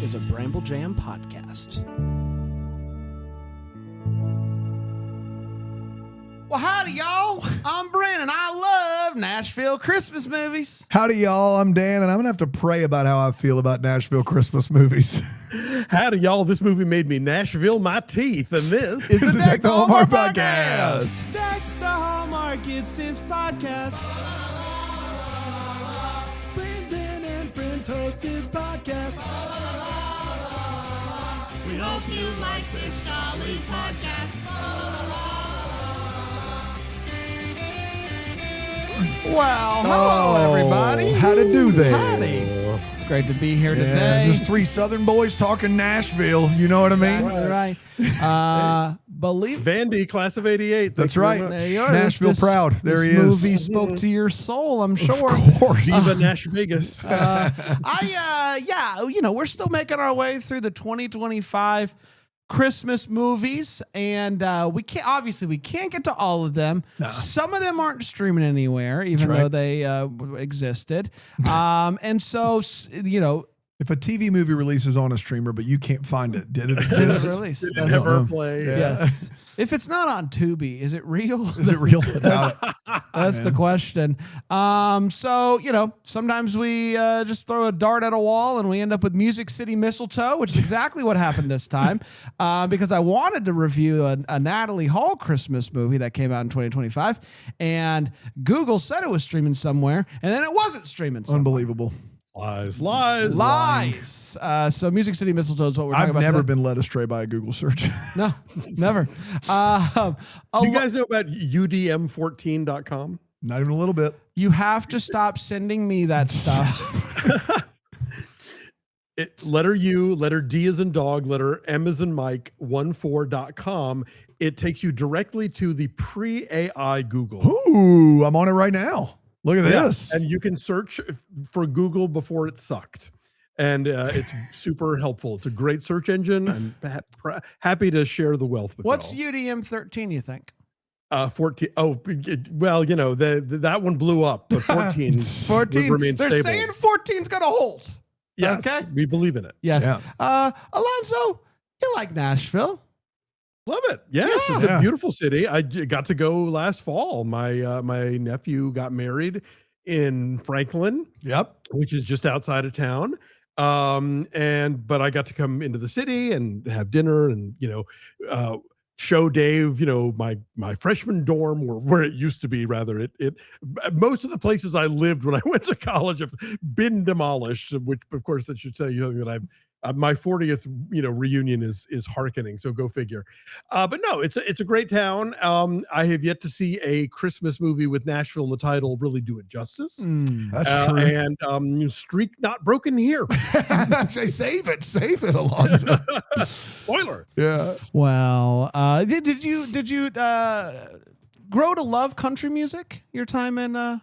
is a Bramble Jam podcast. Well, howdy, y'all. I'm Brandon. I love Nashville Christmas movies. Howdy, y'all. I'm Dan, and I'm going to have to pray about how I feel about Nashville Christmas movies. Howdy, y'all. This movie made me Nashville my teeth, and this is the Deck the Hallmark podcast. Deck the Hallmark, it's his podcast. Brandon and friends host his podcast. We hope you like this jolly podcast. Well, hello, everybody. How to do that? Howdy. It's great to be here today. Just three Southern boys talking Nashville. You know what I mean? Right. Believe Vandy, class of 88. That's right. there you are. Nashville proud. There he is. This movie spoke to your soul, I'm sure. Of course. Viva Nash Vegas. We're still making our way through the 2025 Christmas movies, and we can't get to all of them. No. Some of them aren't streaming anywhere, even though they existed. And so, If a TV movie releases on a streamer, but you can't find it, did it did exist? it release? Did it ever play? Yeah. Yes. If it's not on Tubi, is it real? Is it real? That's the question. Sometimes we just throw a dart at a wall and we end up with Music City Mistletoe, which is exactly what happened this time. Because I wanted to review a Natalie Hall Christmas movie that came out in 2025, and Google said it was streaming somewhere, and then it wasn't streaming somewhere. Unbelievable. Lies. So Music City Mistletoe is what we're talking I've about never today. been led astray by a Google search. No, never. Do you guys know about udm14.com? Not even a little bit. You have to stop sending me that stuff. Letter U, letter D as in dog, letter M as in Mike, 14.com. It takes you directly to the pre-AI Google. Ooh, I'm on it right now. Look at this. And you can search for Google before it sucked. And it's super helpful. It's a great search engine. I'm happy to share the wealth with What's you all. UDM 13, you think? 14. Oh, well, that one blew up, but 14 14. remains They're stable. saying 14's got a hold. Yes, Okay. we believe in it. Yes. Yeah. Alonso, you like Nashville? Love it. Yes, it's a beautiful city. I got to go last fall. My nephew got married in Franklin, which is just outside of town. But I got to come into the city and have dinner and show Dave, my freshman dorm where it used to be. Rather, it most of the places I lived when I went to college have been demolished. Which, of course, that should tell you that my 40th reunion is hearkening, so go figure. But no, it's a great town. I have yet to see a Christmas movie with Nashville in the title really do it justice. That's true. And streak not broken here. Say save it, Alonso. Spoiler. Yeah. Well, did you grow to love country music? Your time in Nashville?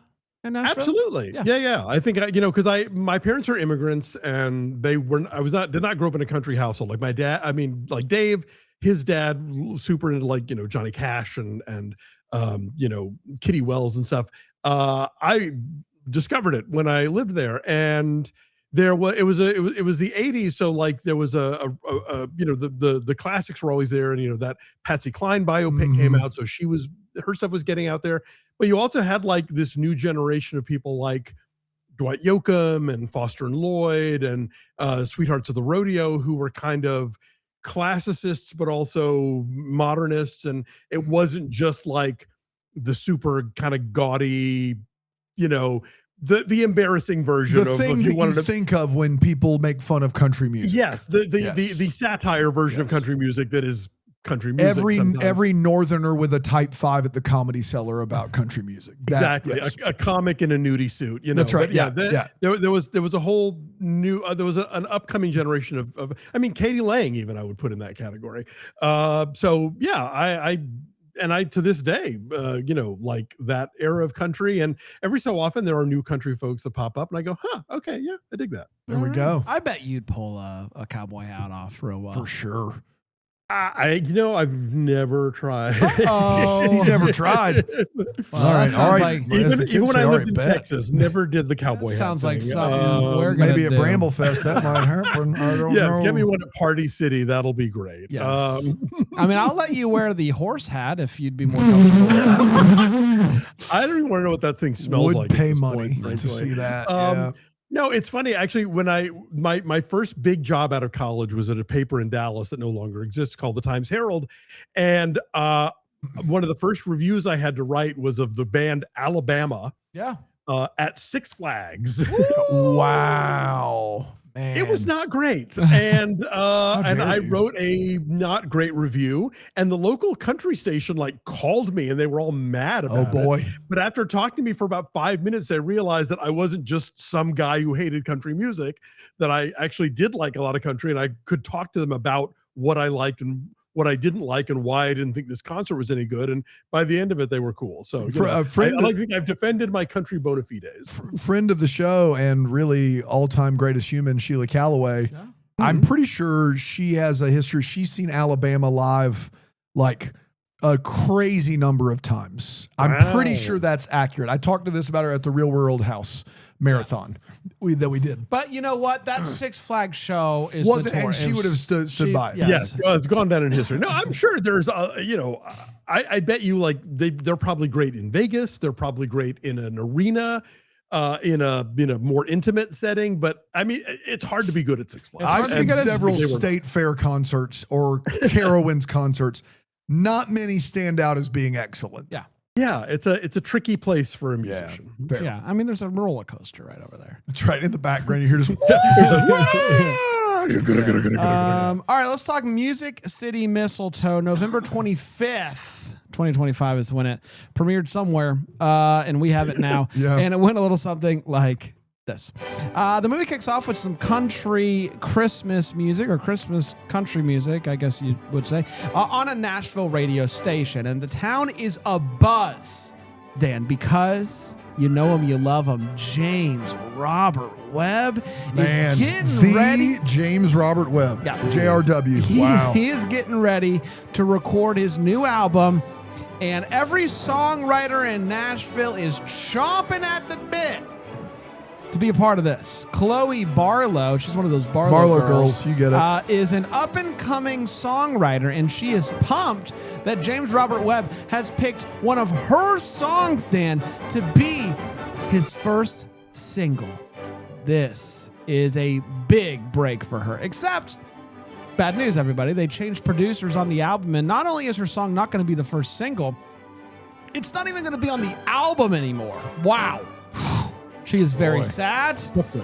Absolutely. Yeah. I think because my parents are immigrants, and did not grow up in a country household. Like my dad, like Dave, his dad super into Johnny Cash and Kitty Wells and stuff. I discovered it when I lived there, and it was the 80s, so like there was the classics were always there, and that Patsy Cline biopic came out, so her stuff was getting out there. But you also had like this new generation of people like Dwight Yoakam and Foster and Lloyd and Sweethearts of the Rodeo, who were kind of classicists but also modernists, and it wasn't just like the super kind of gaudy, the embarrassing version the thing that you think of when people make fun of country music. Yes, the satire version of country music that is country music. Every northerner with a type 5 at the Comedy Cellar about country music. Exactly. A comic in a nudie suit, That's right. There was a whole new there was an upcoming generation of Katie Lang, even I would put in that category. So yeah, I to this day, like that era of country, and every so often there are new country folks that pop up, and I go, okay, yeah, I dig that. There we go. I bet you'd pull a cowboy hat off real well. For sure. I've never tried. Oh, He's never tried. All right. Like, Even when I lived in bet. Texas, never did the cowboy hat sounds like thing. something we're gonna Maybe at do. Bramblefest that might happen. I don't Yes, know. get me one at Party City. That'll be great. Yes. I mean, I'll let you wear the horse hat if you'd be more comfortable with that. I don't even want to know what that thing smells Would like. at pay this money point, to frankly. see that. Yeah. No, it's funny actually. When my first big job out of college was at a paper in Dallas that no longer exists called the Times Herald, and one of the first reviews I had to write was of the band Alabama. Yeah. At Six Flags. Wow. Man. It was not great. And I you. wrote a not great review, and the local country station called me and they were all mad about it. Oh boy. But after talking to me for about 5 minutes, I realized that I wasn't just some guy who hated country music, that I actually did like a lot of country, and I could talk to them about what I liked and what I didn't like and why I didn't think this concert was any good. And by the end of it, they were cool. So I think I've defended my country bona fides. Friend of the show and really all-time greatest human, Sheila Calloway. Yeah. I'm pretty sure she has a history. She's seen Alabama live like a crazy number of times. I'm pretty sure that's accurate. I talked to this about her at the Real World House marathon that we did. But you know what? That Six Flags show is Wasn't, and notorious. she would have stood by it. Yeah. Yes, it's gone down in history. No, I'm sure there's, I bet you they're probably great in Vegas. They're probably great in an arena, in a more intimate setting. But I mean, it's hard to be good at Six Flags. I've seen several They were- state fair concerts or Carowinds concerts. Not many stand out as being excellent. Yeah. Yeah, it's a tricky place for a musician. Fair. Yeah. I mean, there's a roller coaster right over there. That's right. In the background, you hear just. All right, let's talk Music City Mistletoe. November 25th, 2025 is when it premiered somewhere, and we have it now. Yeah. And it went a little something like this. The movie kicks off with some country Christmas music, or Christmas country music, I guess you would say, on a Nashville radio station. And the town is abuzz, Dan, because you know him, you love him. James Robert Webb is getting ready. James Robert Webb. Yeah. JRW. Wow. He is getting ready to record his new album, and every songwriter in Nashville is chomping at the bit to be a part of this. Chloe Barlow, she's one of those Barlow girls, you get it. is an up-and-coming songwriter, and she is pumped that James Robert Webb has picked one of her songs, Dan, to be his first single. This is a big break for her, except bad news, everybody. They changed producers on the album, and not only is her song not going to be the first single, it's not even going to be on the album anymore. Wow. She is very sad,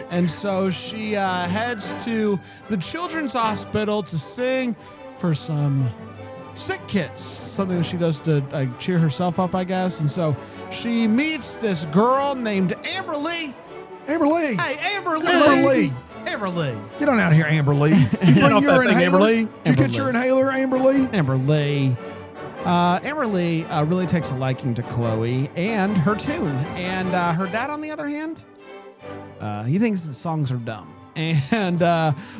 and so she heads to the Children's Hospital to sing for some sick kids, something that she does to cheer herself up, I guess. And so she meets this girl named Amber Lee. Amber Lee. Hey, Amber Lee. Amber Lee. Amber Lee. Get on out here, Amber Lee. You bring off your that thing, inhaler. Amber Lee. You Amber get your Lee. inhaler, Amber Lee. Amber Lee. Amber Lee really takes a liking to Chloe and her tune. And her dad, on the other hand, he thinks the songs are dumb. And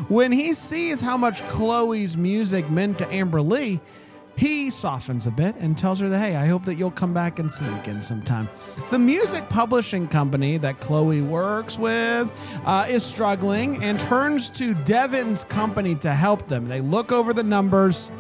when he sees how much Chloe's music meant to Amber Lee, he softens a bit and tells her that, hey, I hope that you'll come back and sing again sometime. The music publishing company that Chloe works with is struggling and turns to Devin's company to help them. They look over the numbers,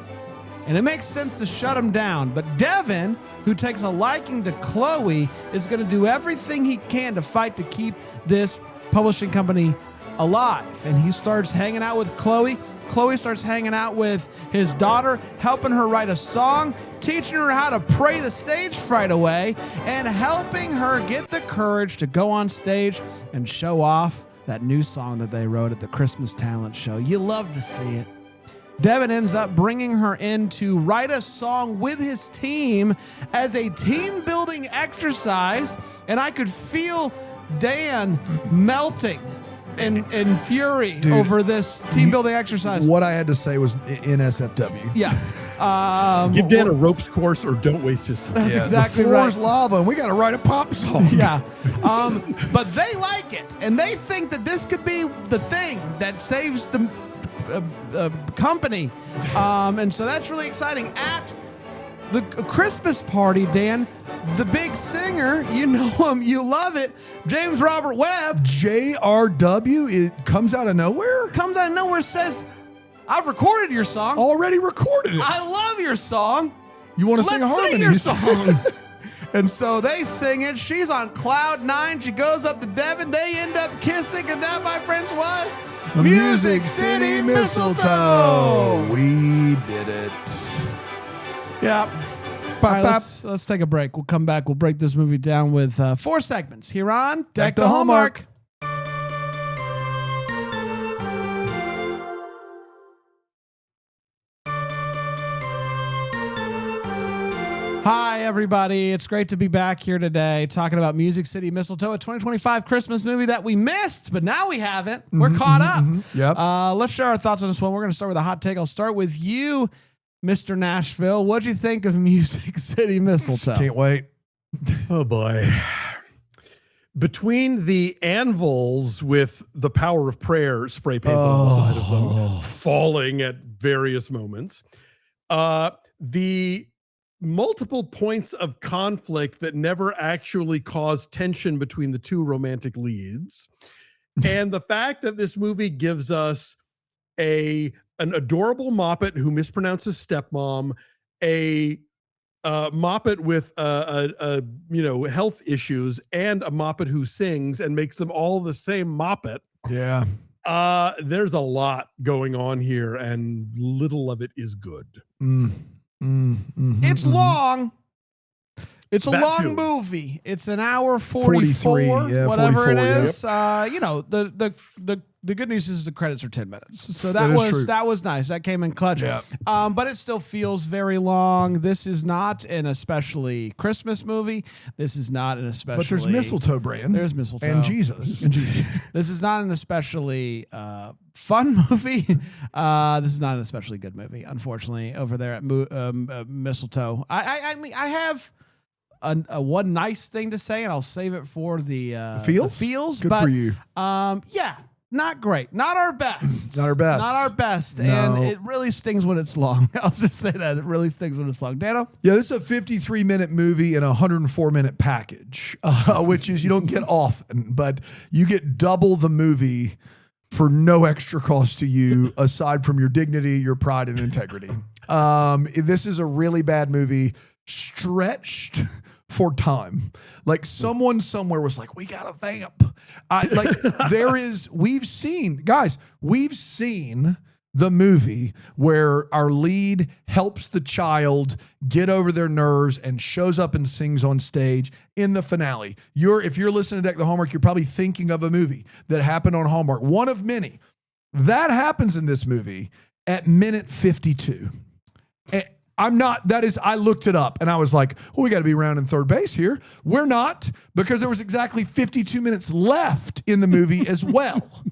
and it makes sense to shut him down. But Devin, who takes a liking to Chloe, is going to do everything he can to fight to keep this publishing company alive. And he starts hanging out with Chloe. Chloe starts hanging out with his daughter, helping her write a song, teaching her how to pray the stage fright away, and helping her get the courage to go on stage and show off that new song that they wrote at the Christmas talent show. You love to see it. Devin ends up bringing her in to write a song with his team as a team building exercise, and I could feel Dan melting in fury over this team building exercise. What I had to say was NSFW. Yeah. Give Dan a ropes course or don't waste his time. That's exactly the floor's right. lava, and we got to write a pop song. Yeah. But they like it, and they think that this could be the thing that saves the company. And so that's really exciting. At the Christmas party, Dan, the big singer, you know him, you love it, James Robert Webb. JRW, it comes out of nowhere? Comes out of nowhere, says, I've recorded your song. Already recorded it. I love your song. You want to sing a Let's harmony? sing your song. And so they sing it. She's on cloud 9. She goes up to Devin. They end up kissing. And that, my friends, was Music City Mistletoe. We did it. Yeah. All right, let's take a break. We'll come back. We'll break this movie down with 4 segments here on Deck the Hallmark. Hi, everybody. It's great to be back here today talking about Music City Mistletoe, a 2025 Christmas movie that we missed, but now we haven't. We're caught up. Yep. Let's share our thoughts on this one. We're going to start with a hot take. I'll start with you, Mr. Nashville. What'd you think of Music City Mistletoe? Can't wait. Oh, boy. Between the anvils with the power of prayer spray painted on the side of them, falling at various moments, the multiple points of conflict that never actually caused tension between the two romantic leads, and the fact that this movie gives us an adorable Moppet who mispronounces stepmom, a Moppet with health issues, and a Moppet who sings and makes them all the same Moppet. Yeah. There's a lot going on here, and little of it is good. It's long. It's a That long too. movie. It's an hour 44, 43, yeah, whatever 44, it yeah. is. The good news is the credits are 10 minutes. So That is that true. was nice. That came in clutch. Yeah. But it still feels very long. This is not an especially Christmas movie. This is not an especially. But there's mistletoe, Brand. There's mistletoe. And Jesus. This is not an especially fun movie. This is not an especially good movie, unfortunately, over there at Mistletoe. I mean, I have one nice thing to say, and I'll save it for the feels? The feels. Good but, for you. Yeah, not great. Not our best. Not our best. Not our best. No. And it really stings when it's long. I'll just say that. It really stings when it's long. Dano? Yeah, this is a 53-minute movie in a 104-minute package, which is you don't get often, but you get double the movie for no extra cost to you aside from your dignity, your pride, and integrity. This is a really bad movie, stretched for time. Like someone somewhere was like, we got a vamp. We've seen the movie where our lead helps the child get over their nerves and shows up and sings on stage in the finale. If you're listening to Deck the Hallmark, you're probably thinking of a movie that happened on Hallmark, one of many. That happens in this movie at minute 52. I looked it up and I was like, well, we got to be rounding third base here. We're not, because there was exactly 52 minutes left in the movie as well.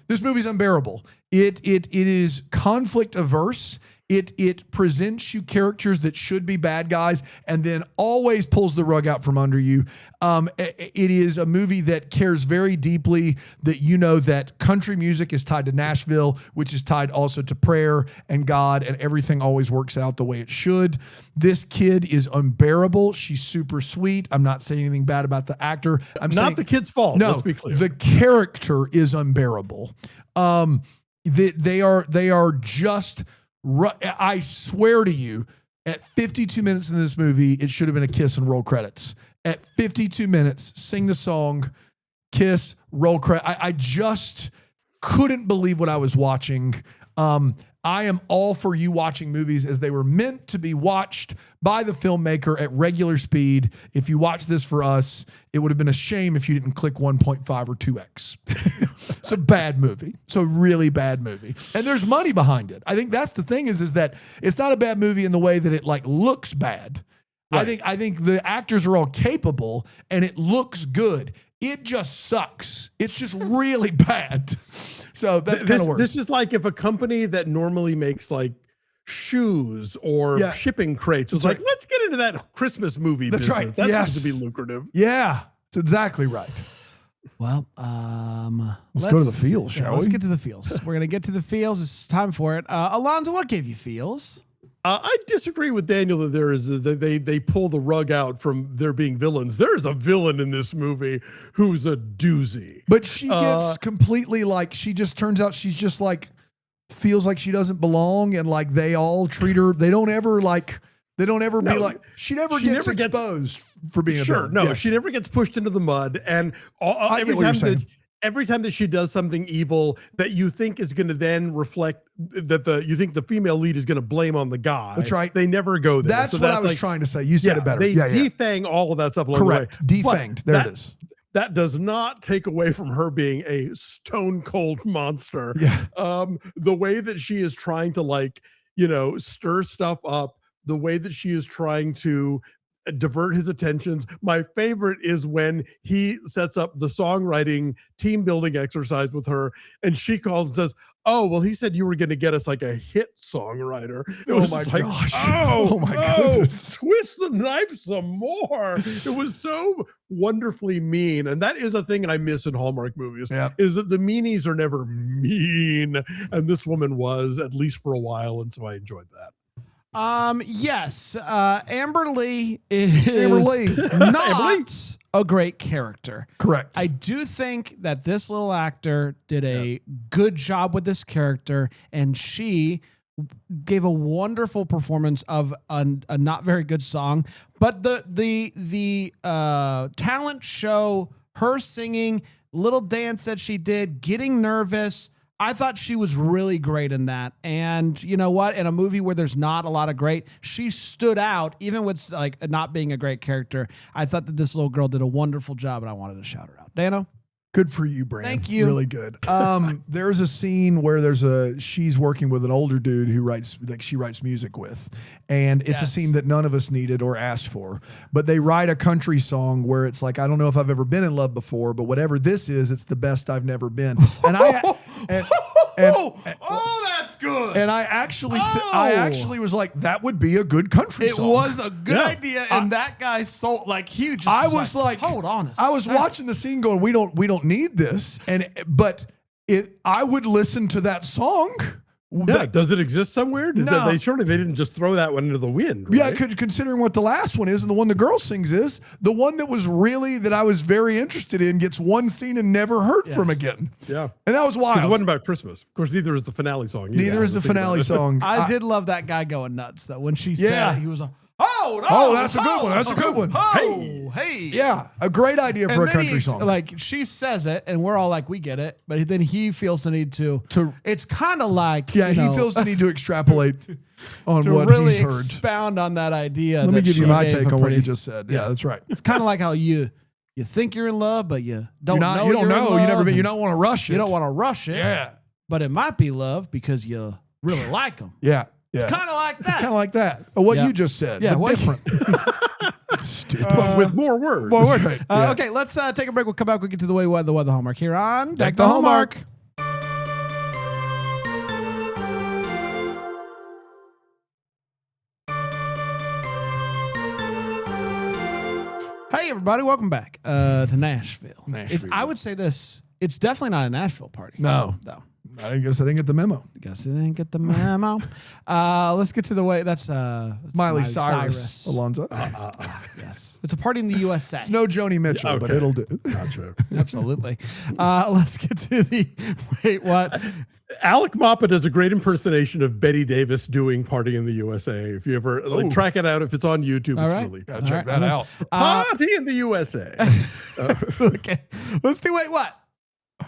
This movie's unbearable. It is conflict averse. It presents you characters that should be bad guys and then always pulls the rug out from under you. It is a movie that cares very deeply that you know that country music is tied to Nashville, which is tied also to prayer and God, and everything always works out the way it should. This kid is unbearable. She's super sweet. I'm not saying anything bad about the actor. I'm Not saying the kid's fault. no, Let's be clear. the character is unbearable. They are just. I swear to you, at 52 minutes in this movie, it should have been a kiss and roll credits. At 52 minutes, sing the song, kiss, roll credit. I just couldn't believe what I was watching. I am all for you watching movies as they were meant to be watched by the filmmaker at regular speed. If you watch this for us, it would have been a shame if you didn't click 1.5 or 2x. It's a bad movie. It's a really bad movie. And there's money behind it. I think that's the thing is that it's not a bad movie in the way that it like looks bad. Right. I think the actors are all capable and it looks good. It just sucks. It's just really bad. So that's kind of worse. This is like if a company that normally makes like shoes or shipping crates was like, let's get into that Christmas movie business. Right. That seems to be lucrative. Yeah, that's exactly right. Well, let's go to the feels, shall we? Let's get to the feels. We're gonna get to the feels. It's time for it. Alonzo, what gave you feels? I disagree with Daniel that there is they pull the rug out from there being villains. There is a villain in this movie who's a doozy. But she gets completely like, she just turns out she's just like, feels like she doesn't belong, and like they all treat her. They don't ever be like, she never gets exposed for being a villain. No, she never gets pushed into the mud. And every time that she does something evil that you think is going to then reflect that you think the female lead is going to blame on the guy. That's right. They never go there. That's what I was trying to say. You said it better. They defang all of that stuff along Correct. the way. Defanged. There it is. That does not take away from her being a stone cold monster. Yeah. The way that she is trying to stir stuff up, the way that she is trying to divert his attentions. My favorite is when he sets up the songwriting team building exercise with her, and she calls and says, "Oh, well, he said you were going to get us like a hit songwriter." Oh my gosh. Oh my goodness. Twist the knife some more. It was so wonderfully mean. And that is a thing I miss in Hallmark movies, is that the meanies are never mean. And this woman was, at least for a while. And so I enjoyed that. Yes. Amber Lee is not a great character. Correct. I do think that this little actor did a good job with this character, and she gave a wonderful performance of a not very good song. But the talent show, her singing, little dance that she did, getting nervous, I thought she was really great in that. And you know what? In a movie where there's not a lot of great, she stood out, even with like not being a great character. I thought that this little girl did a wonderful job, and I wanted to shout her out. Dano? Good for you, Bran. Thank you. Really good. There's a scene where she's working with an older dude who she writes music with. And it's a scene that none of us needed or asked for. But they write a country song where it's like, I don't know if I've ever been in love before, but whatever this is, it's the best I've never been. And that's good. And I actually was like, that would be a good country song. It was a good idea, and that guy sold like huge. I was like, hold on. I was watching the scene going, we don't need this, but I would listen to that song. Yeah, does it exist somewhere? No. They didn't just throw that one into the wind. Right? Yeah, considering what the last one is and the one the girl sings is, the one that I was very interested in gets one scene and never heard from again. Yeah. And that was wild. It wasn't about Christmas. Of course, neither is the finale song. Neither is the finale song. I did love that guy going nuts, though. When she said it, he was like, that's a good one. That's a good one. Hey. Yeah, a great idea for a country song. Like, she says it, and we're all like, we get it. But then he feels the need to it's kind of like, he feels the need to extrapolate on to what really he's heard. Expound on that idea. Let me give you my take on what you just said. Yeah, that's right. It's kind of like how you think you're in love, but you don't know. You don't know. You never been. You don't want to rush it. You don't want to rush it. Yeah. But it might be love because you really like them. Yeah. Yeah. Kind of like that. It's kind of like that. What you just said. Yeah. But different. Stupid. But with more words. More words. Right. Okay, let's take a break. We'll come back. We'll get to the weather hallmark here on Deck the Hallmark. Hey, everybody. Welcome back to Nashville. I would say this. It's definitely not a Nashville party. No. I guess I didn't get the memo. Guess I didn't get the memo. Let's get to the way. That's Miley Cyrus. Alonzo. Yes. It's a party in the USA. It's no Joni Mitchell, but it'll do. Gotcha. Absolutely. Let's get to the wait. What? Alec Moppa does a great impersonation of Betty Davis doing "Party in the USA." If you ever track it out, if it's on YouTube, All it's right. really Gotta check that out. "Party in the USA." Okay. Let's do wait. What?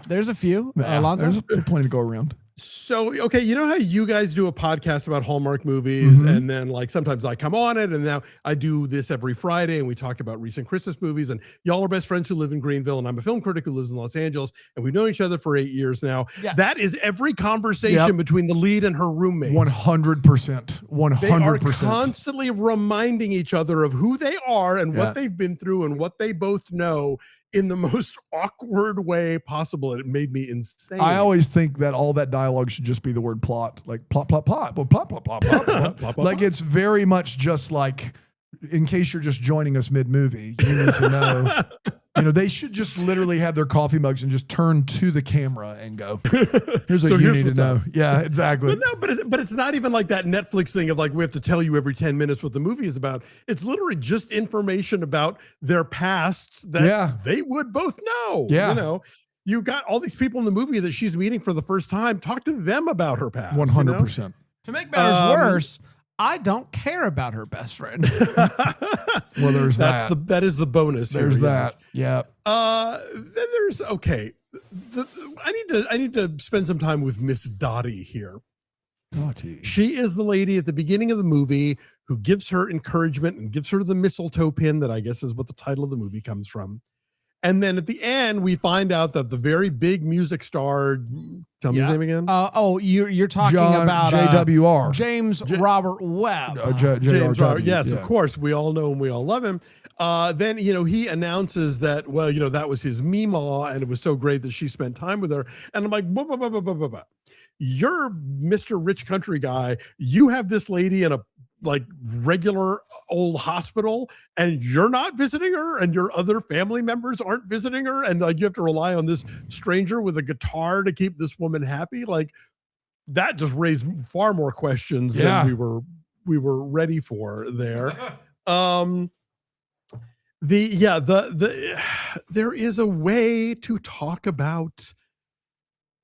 There's a few. Alonzo? There's plenty to go around. So, okay, you know how you guys do a podcast about Hallmark movies, and then like sometimes I come on it, and now I do this every Friday, and we talk about recent Christmas movies, and y'all are best friends who live in Greenville, and I'm a film critic who lives in Los Angeles, and we've known each other for 8 years now. Yeah. That is every conversation between the lead and her roommate. 100%. 100%. They are constantly reminding each other of who they are and what they've been through and what they both know in the most awkward way possible. It made me insane. I always think that all that dialogue should just be the word plot, like plot, plot, plot, plot, plot, plot, plot, plot, plot, plot. Like it's very much just like, in case you're just joining us mid-movie, you need to know You know, they should just literally have their coffee mugs and just turn to the camera and go, here's what you need to know. Yeah, exactly. But no, but it's not even like that Netflix thing of like, we have to tell you every 10 minutes what the movie is about. It's literally just information about their pasts that they would both know. Yeah. You know, you got all these people in the movie that she's meeting for the first time. Talk to them about her past. 100%. You know? To make matters worse, I don't care about her best friend. Well, there's that is the bonus. There's here, that. Yes. Yeah. Then there's I need to spend some time with Miss Dottie here. Dottie. She is the lady at the beginning of the movie who gives her encouragement and gives her the mistletoe pin that I guess is what the title of the movie comes from. And then at the end, we find out that the very big music star, tell me his name again. You're talking about JWR. James Robert Webb. James Robert. Yes, of course. We all know him. We all love him. Then, you know, he announces that, well, you know, that was his Meemaw and it was so great that she spent time with her. And I'm like, bah. You're Mr. Rich Country guy. You have this lady in a like regular old hospital and you're not visiting her and your other family members aren't visiting her. And like, you have to rely on this stranger with a guitar to keep this woman happy. Like that just raised far more questions than we were ready for there. There is a way to talk about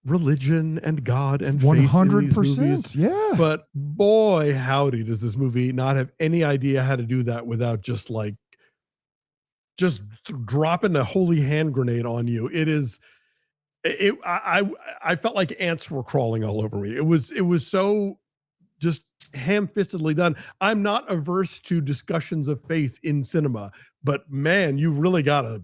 religion and God and 100%. Yeah. But boy, howdy, does this movie not have any idea how to do that without just dropping a holy hand grenade on you. I felt like ants were crawling all over me. It was so just ham-fistedly done. I'm not averse to discussions of faith in cinema, but man, you really gotta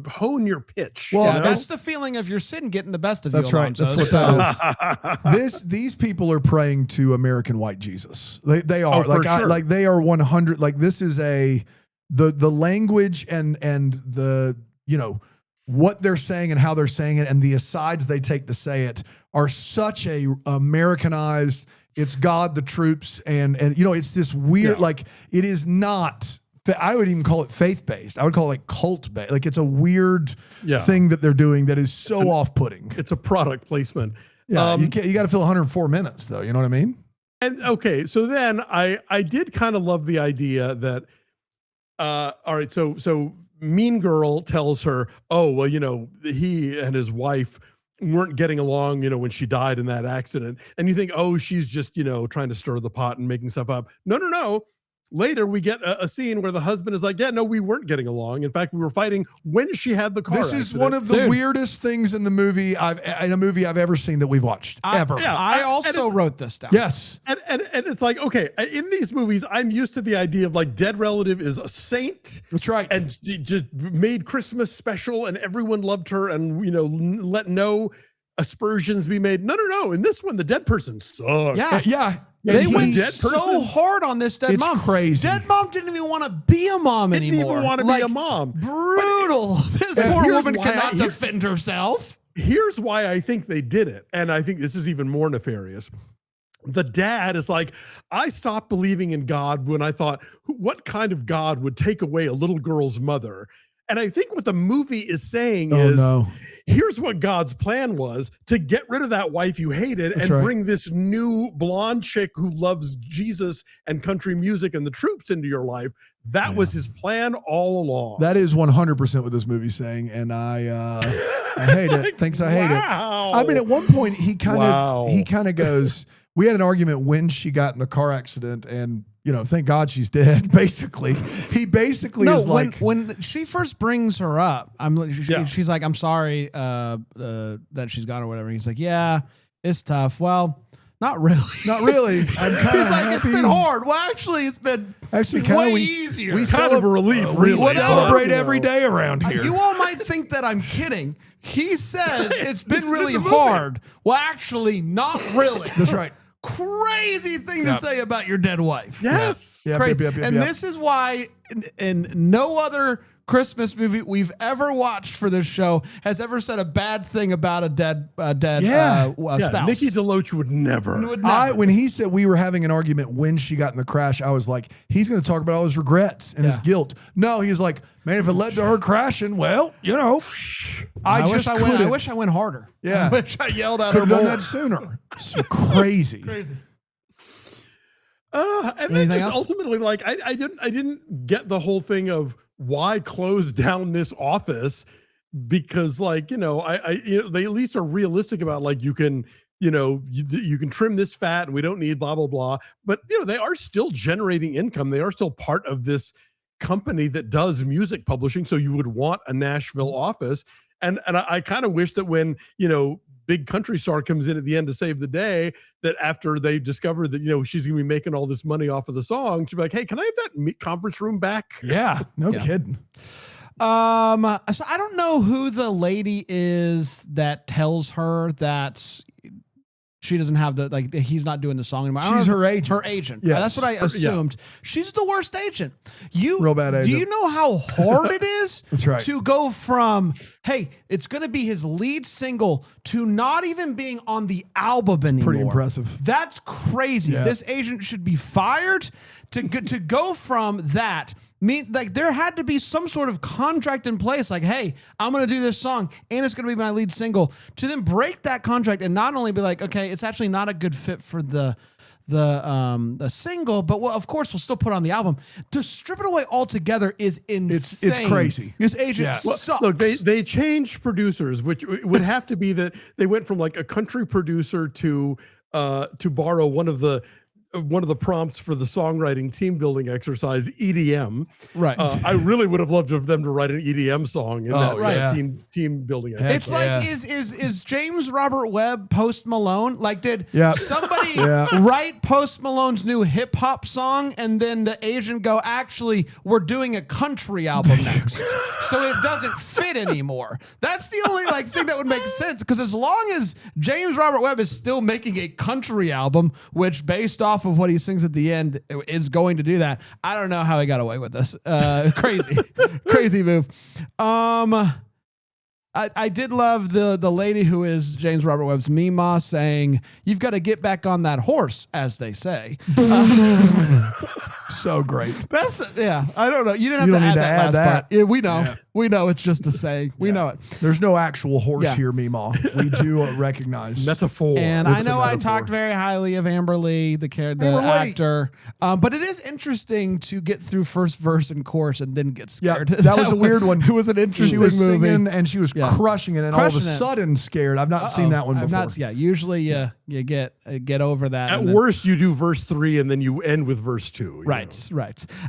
hone your pitch. Well, you know? that's the feeling of your sin getting the best of you. That's right. Alonzo. That's what that is. These people are praying to American white Jesus. They are like they are 100. Like this is the language and the, you know, what they're saying and how they're saying it and the asides they take to say it are such a Americanized. It's God, the troops, and you know, it's this weird, like it is not. I would even call it faith-based. I would call it like cult-based. Like it's a weird thing that they're doing that is so off-putting. It's a product placement. Yeah, you got to fill 104 minutes though. You know what I mean? And okay, so then I did kind of love the idea that, all right, so Mean Girl tells her, oh, well, you know, he and his wife weren't getting along, you know, when she died in that accident. And you think, oh, she's just, you know, trying to stir the pot and making stuff up. No. Later, we get a scene where the husband is like, yeah, no, we weren't getting along. In fact, we were fighting when she had the car accident. This is one of the weirdest things in a movie I've ever seen that we've watched, ever. Yeah, I also wrote this down. Yes. And it's like, okay, in these movies, I'm used to the idea of like dead relative is a saint. That's right. And just made Christmas special and everyone loved her and, you know, let no aspersions be made. No. In this one, the dead person sucks. Yeah. They went so hard on this dead mom. It's crazy. Dead mom didn't even want to be a mom anymore. Didn't even want to be a mom. Brutal. This poor woman cannot defend herself. Here's why I think they did it. And I think this is even more nefarious. The dad is like, I stopped believing in God when I thought, what kind of God would take away a little girl's mother? And I think what the movie is saying here's what God's plan was: to get rid of that wife you hated bring this new blonde chick who loves Jesus and country music and the troops into your life. That was his plan all along. That is 100% what this movie's saying. And I hate it. Thinks I hate it. I mean, at one point he kind of goes, we had an argument when she got in the car accident and, you know, thank God she's dead. Basically, he basically is like when she first brings her up, she's like, I'm sorry that she's gone or whatever. He's like, yeah, it's tough. Well, not really. Not really. I'm kind of happy. It's been hard. Well, actually, it's been way easier. We kind of a relief. We celebrate every day around here. You all might think that I'm kidding. He says it's been really hard. Well, actually, not really. That's right. Crazy thing to say about your dead wife. Yes. Yeah. And this is why in no other Christmas movie we've ever watched for this show has ever said a bad thing about a dead spouse. Nikki DeLoach would never. When he said we were having an argument when she got in the crash, I was like, he's going to talk about all his regrets and his guilt. No, he was like, man, if it led to her crashing, well, I wish I went harder. Yeah. I wish I yelled at Could her have done more. that sooner. So crazy. And then just ultimately, like, I didn't get the whole thing of why close down this office, because, like, they at least are realistic about, like, you can trim this fat and we don't need blah blah blah, but they are still generating income. They are still part of this company that does music publishing, so you would want a Nashville office. And I kind of wish that when big country star comes in at the end to save the day, that after they discover that she's gonna be making all this money off of the song, she'd be like, hey, can I have that conference room back? Yeah, no kidding. So I don't know who the lady is that tells her that she doesn't have he's not doing the song anymore. She's her agent. Her agent. Yes. That's what I assumed. She's the worst agent. Real bad agent. Do you know how hard it is That's right. to go from, hey, it's going to be his lead single, to not even being on the album anymore? Pretty impressive. That's crazy. Yeah. This agent should be fired to go from that. There had to be some sort of contract in place, like, hey, I'm going to do this song and it's going to be my lead single, to then break that contract and not only be like, okay, it's actually not a good fit for the single, but of course we'll still put it on the album. To strip it away altogether is insane. It's crazy. This agent sucks. Look, they changed producers, which would have to be that they went from like a country producer to borrow one of the prompts for the songwriting team building exercise, EDM. Right. I really would have loved for them to write an EDM song in that team building exercise. It's like, is James Robert Webb Post Malone? Like, did somebody write Post Malone's new hip hop song and then the agent go, actually, we're doing a country album next, so it doesn't fit anymore? That's the only thing that would make sense, because as long as James Robert Webb is still making a country album, which based off of what he sings at the end is going to do that, I don't know how he got away with this. Crazy move. I did love the lady who is James Robert Webb's Mima saying, "You've got to get back on that horse," as they say. So great. I don't know. You didn't have to add that last part. Yeah, we know. Yeah. We know it's just a saying. We know it. There's no actual horse here, Mima. We do recognize metaphor. And I know I talked very highly of Amber Lee, the actor, but it is interesting to get through first verse and chorus and then get scared. Yeah, that was a weird one. It was an interesting movie. She was singing and she was crushing it, and all of a sudden scared. I've not seen that one before. Usually you get over that. At worst, you do verse 3 and then you end with verse 2. Right.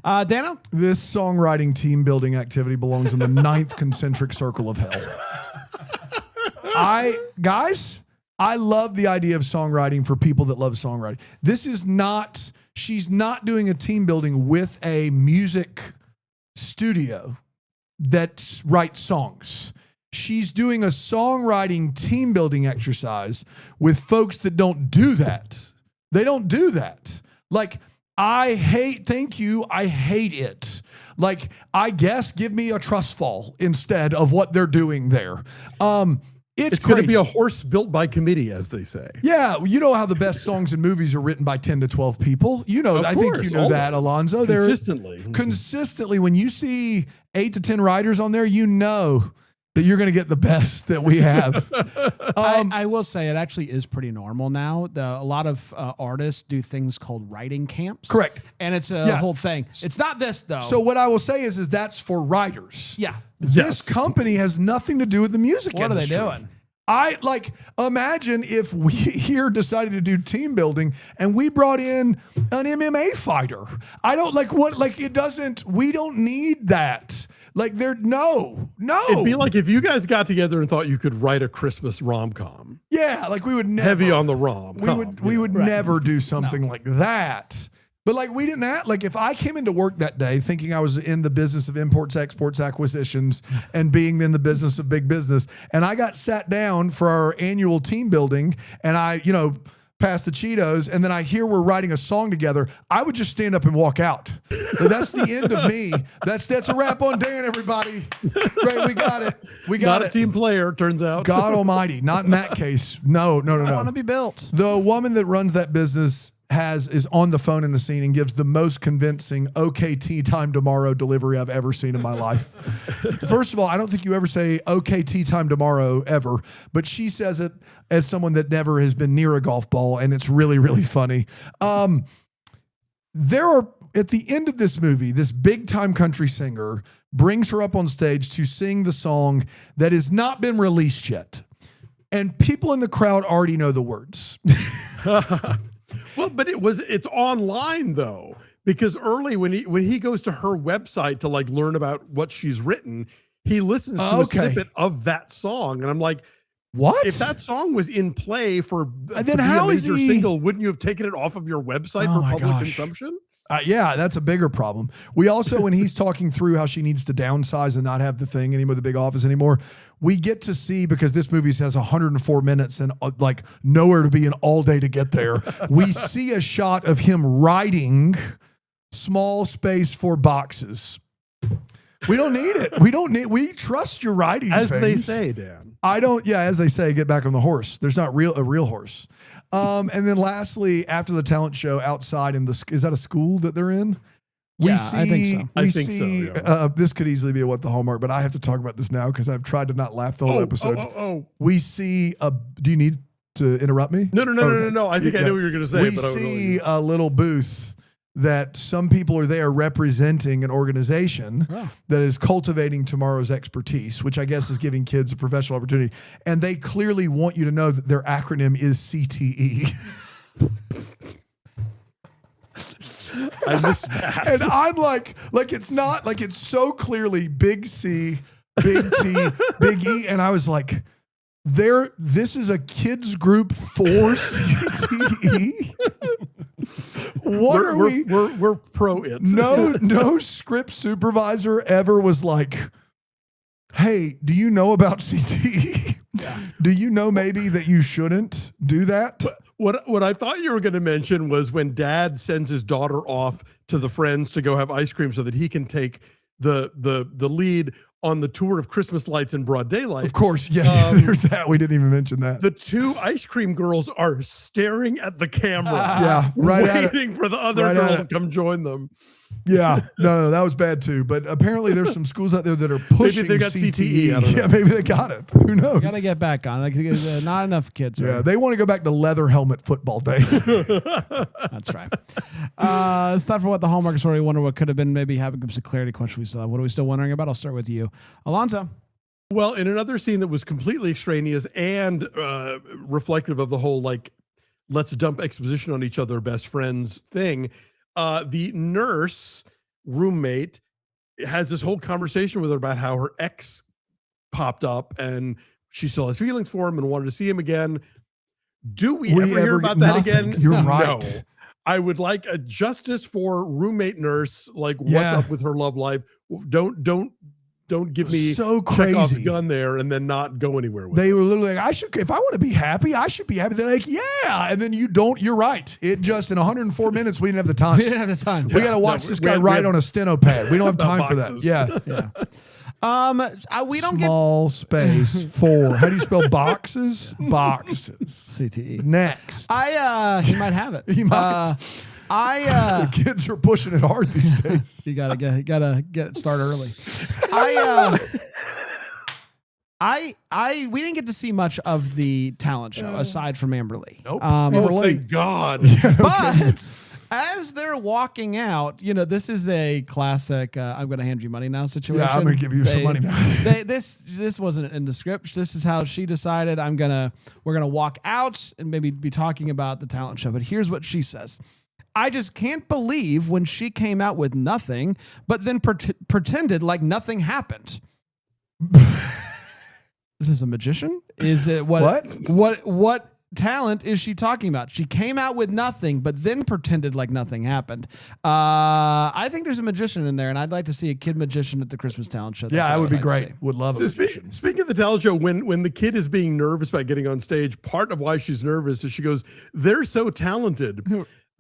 Dano? This songwriting team building activity belongs in the 9th concentric circle of hell. I love the idea of songwriting for people that love songwriting. She's not doing a team building with a music studio that writes songs. She's doing a songwriting team building exercise with folks that don't do that. They don't do that. I hate it. I guess give me a trust fall instead of what they're doing there. It's going to be a horse built by committee, as they say. Yeah. You know how the best songs and movies are written by 10 to 12 people. I think you know that, Alonzo. Consistently, when you see 8 to 10 writers on there, you know that you're going to get the best that we have. I will say it actually is pretty normal now. A lot of artists do things called writing camps. Correct. And it's a whole thing. It's not this, though. So what I will say is that's for writers. Yeah. This company has nothing to do with the music industry. What are they doing? Imagine if we here decided to do team building and we brought in an MMA fighter. We don't need that. No. It'd be like if you guys got together and thought you could write a Christmas rom-com. Yeah, we would never. Heavy on the rom-com. We would never do something like that. But we didn't have, if I came into work that day thinking I was in the business of imports, exports, acquisitions, and being in the business of big business, and I got sat down for our annual team building, and I, past the Cheetos, and then I hear we're writing a song together, I would just stand up and walk out. So that's the end of me. That's a wrap on Dan, everybody. Great, we got it. We got Not a team player, turns out. God almighty. Not in that case. No. I want to be built. The woman that runs that business is on the phone in the scene and gives the most convincing "okay, tea time tomorrow" delivery I've ever seen in my life. First of all, I don't think you ever say "okay, tea time tomorrow" ever, but she says it as someone that never has been near a golf ball, and it's really, really funny. There are, at the end of this movie, this big time country singer brings her up on stage to sing the song that has not been released yet, and people in the crowd already know the words. Well, but it's online though, because early when he goes to her website to like learn about what she's written, he listens to a snippet of that song. And I'm like, what? If that song was in play for then how is he single, wouldn't you have taken it off of your website for public consumption? Yeah, that's a bigger problem. We also, when he's talking through how she needs to downsize and not have the thing anymore, the big office anymore, we get to see, because this movie has 104 minutes and like nowhere to be in all day to get there. We see a shot of him writing small space for boxes. We don't need it. We trust your writing. As things. they say, Dan. As they say, get back on the horse. There's not a real horse. And then lastly, after the talent show outside is that a school that they're in? I think so. I think so. Yeah. This could easily be a What the Hallmark, but I have to talk about this now because I've tried to not laugh the whole episode. We see do you need to interrupt me? No. I think I know what you're going to say. We see a little booth that some people are there representing an organization that is cultivating tomorrow's expertise, which I guess is giving kids a professional opportunity. And they clearly want you to know that their acronym is CTE. I missed that. And I'm like it's not like it's so clearly big C, big T, big E. And I was like, this is a kids group for CTE. We're pro it. No script supervisor ever was like, hey, do you know about CTE? Yeah. Do you know maybe that you shouldn't do that? What I thought you were going to mention was when Dad sends his daughter off to the friends to go have ice cream so that he can take the lead on the tour of Christmas lights in broad daylight. Of course, there's that. We didn't even mention that. The two ice cream girls are staring at the camera, waiting for the other girl to come join them. Yeah, no, that was bad too. But apparently, there's some schools out there that are pushing maybe they got CTE. I don't know. Yeah, maybe they got it. Who knows? You got to get back on. Like, not enough kids. Yeah, they want to go back to leather helmet football days. That's right. It's time for What the Hallmark is. We wonder what could have been. Maybe have a clarity question we still have. What are we still wondering about? I'll start with you, Alonzo. Well, in another scene that was completely extraneous and reflective of the whole like let's dump exposition on each other, best friends thing. The nurse roommate has this whole conversation with her about how her ex popped up and she still has feelings for him and wanted to see him again. Do we ever hear about that again? You're right. No. I would like a justice for roommate nurse. Like, what's up with her love life? Don't give me so Chekhov's crazy gun there and then not go anywhere with They it. were literally like, if I want to be happy, I should be happy. They're like, yeah. And then you don't, you're right. It just, in 104 minutes, we didn't have the time. We didn't have the time. We got to watch this guy write on a steno pad. We don't have time for that. Yeah. We don't Small space for, how do you spell boxes? Boxes. CTE. Next. He might have it. He might. The kids are pushing it hard these days. You gotta get it started early. We didn't get to see much of the talent show aside from Amber Lee. Nope. Thank God. But as they're walking out, this is a classic I'm going to hand you money now situation. Yeah, I'm going to give you some money now. This wasn't in the script. This is how she decided we're going to walk out and maybe be talking about the talent show. But here's what she says. I just can't believe when she came out with nothing, but then pretended like nothing happened. Is this a magician? Is it what talent is she talking about? She came out with nothing, but then pretended like nothing happened. I think there's a magician in there, and I'd like to see a kid magician at the Christmas talent show. Yeah, that would be I'd like to great. see. Would love So a magician. speaking of the talent show, when the kid is being nervous about getting on stage, part of why she's nervous is she goes, "They're so talented."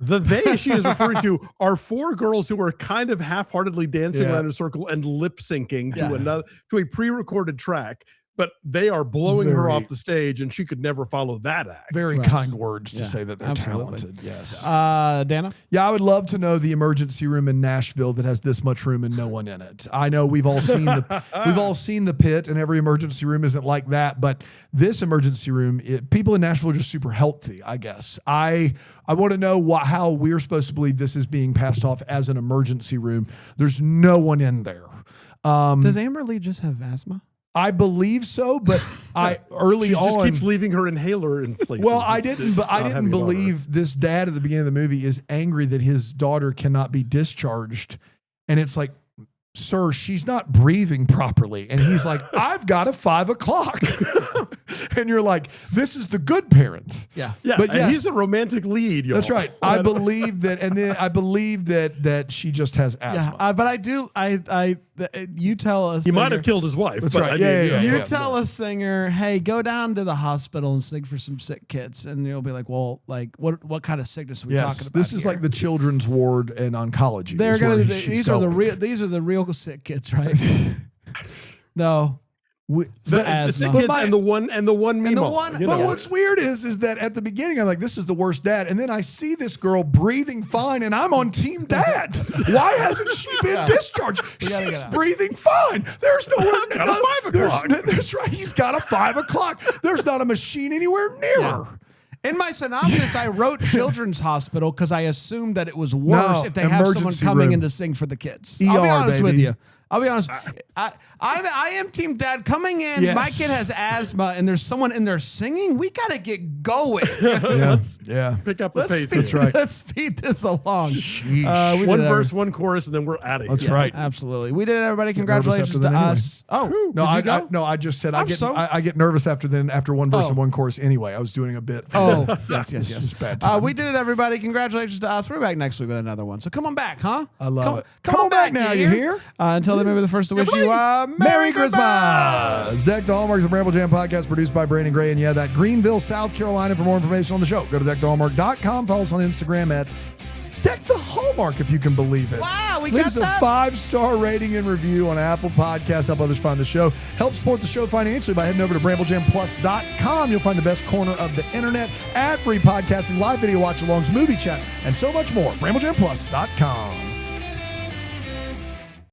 The they she is referring to are 4 girls who are kind of half-heartedly dancing around a circle and lip syncing to a pre-recorded track, but they are blowing her off the stage, and she could never follow that act. Very kind words to Yeah, say that they're absolutely. talented. Yes. Dana? Yeah, I would love to know the emergency room in Nashville that has this much room and no one in it. I know we've all seen the pit, and every emergency room isn't like that, but this emergency room, people in Nashville are just super healthy, I guess. I want to know how we're supposed to believe this is being passed off as an emergency room. There's no one in there. Does Amber Lee just have asthma? I believe so, but early She just on keeps leaving her inhaler in places. Well, I didn't having it on her. believe this dad at the beginning of the movie is angry that his daughter cannot be discharged. And it's like, sir, she's not breathing properly. And he's like, I've got a 5 o'clock. And you're like, this is the good parent. Yeah. Yeah, but and yes. he's a romantic lead. Y'all. That's right. I believe that. And then I believe that she just has asthma. Yeah, but I do. You tell us. He might have killed his wife. That's but right. I Yeah, mean, yeah, You yeah. tell a singer, hey, go down to the hospital and sing for some sick kids, and you'll be like, well, like what kind of sickness are we talking Yes, about? this is here? like the children's ward and oncology. They're is where gonna. she's These are the going. real sick kids, right? No. The asthma. sick But kids my- and the one Mimo. one- you But know. what's weird is that at the beginning, I'm like, this is the worst dad. And then I see this girl breathing fine, and I'm on team dad. Why hasn't she been discharged? gotta She's get out. breathing fine. There's got a 5 o'clock. That's right. He's got a 5 o'clock. There's not a machine anywhere near her. In my synopsis, I wrote children's hospital because I assumed that it was worse No, if they have someone emergency coming room. in to sing for the kids. I'll be ER, honest with baby. you. I'll be honest. I am team dad coming in. Yes. My kid has asthma, and there's someone in there singing. We gotta get going. Yeah. Pick up the pace. That's right. Let's speed this along. We One did verse, one chorus, and then we're out of here. That's right. Absolutely. We did it, everybody. nervous Congratulations after to that anyway. us. Oh, No, did you go? I just said I I'm get nervous after one verse Oh. and one chorus anyway. I was doing a bit. Oh, yes. It's bad time. We did it, everybody. Congratulations to us. We're back next week with another one. So come on back, huh? I love it. Come on back now. You hear? Until then, maybe the first to wish you Merry Christmas! Deck the Hallmarks, a Bramble Jam podcast produced by Brandon Gray and that Greenville, South Carolina. For more information on the show, go to deckthehallmark.com. Follow us on Instagram at Deck the Hallmark, if you can believe it. Wow, we Leave got us a that? 5-star rating and review on Apple Podcasts. Help others find the show. Help support the show financially by heading over to BrambleJamPlus.com. You'll find the best corner of the internet, ad-free podcasting, live video watch-alongs, movie chats, and so much more. BrambleJamPlus.com.